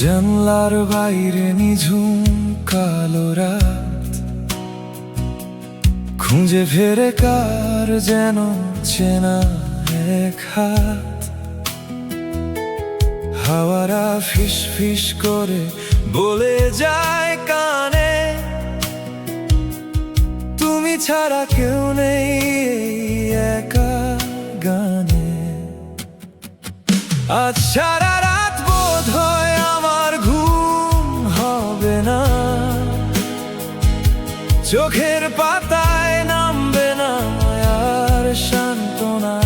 জানলার বাইরে নিঝুম কালো রাত, খুঁজে ফেরে কার যেন চেনা এক হাত। হাওয়ারা ফিস ফিস করে বলে যায় কানে, তুমি ছাড়া কেউ নেই এই একা গানে। আজ সারা রাত বোধ হয় আমার ঘুম হবে না, চোখের পাতায় নামবে না আর সান্ত্বনা।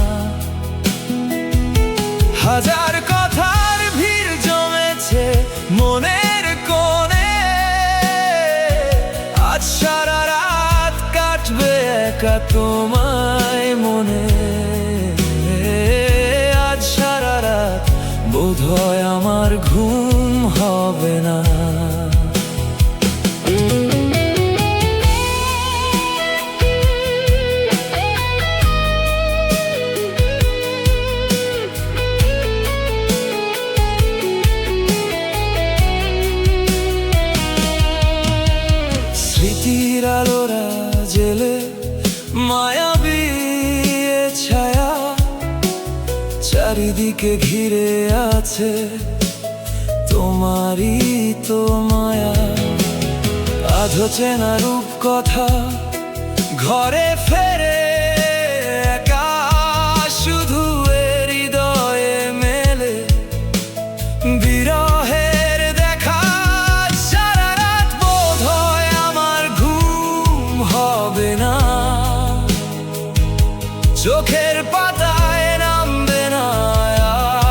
হাজার কথার ভিড় জমেছে মনের কোণে, আজ সারা রাত কাটবে একা তোমায় মনে। আজ সারা রাত বোধহয় আমার ঘুম হবে না। স্মৃতির আলোরা জেলে মায়াবী ছায়া, চারিদিকে ঘিরে আছে তোমারই তো মায়া। আধো চেনা রূপ কথা ঘরে ফেরে একা, শুধু হৃদয়ে মেলে বিরহের দেখা। সারা রাত বোধ হয় আমার ঘুম হবে না, চোখের পাতায় নামবে না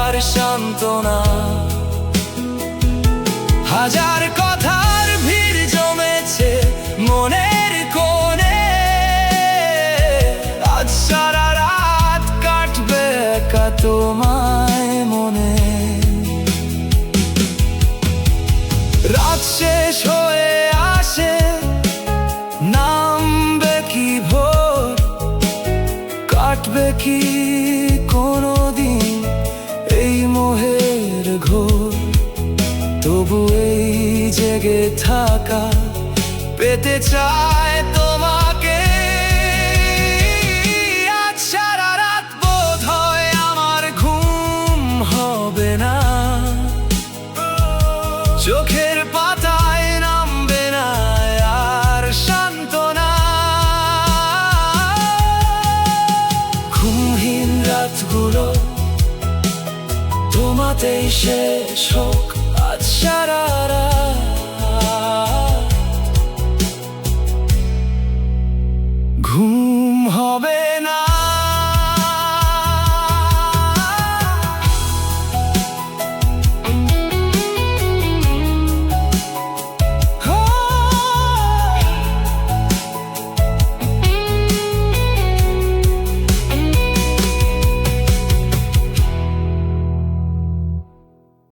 আর সান্ত্বনা। হাজার কথার ভিড় জমেছে মনের কোণে, আজ সারা রাত কাটবে একা তোমায় মনে। রাত শেষ হয়ে আসে, নামবে কি ভোর, কাটবে কি কোনোদিন এই মোহের ঘোর। তবু এই জেগে থাকা পেতে চায় তোমাকে। আজ সারা রাত বোধ হয় আমার ঘুম হবে না, চোখের পাতায় নামবে না আর সান্ত্বনা। ঘুমহীন রাতগুলো তোমাতেই শেষ হোক, আজ সারা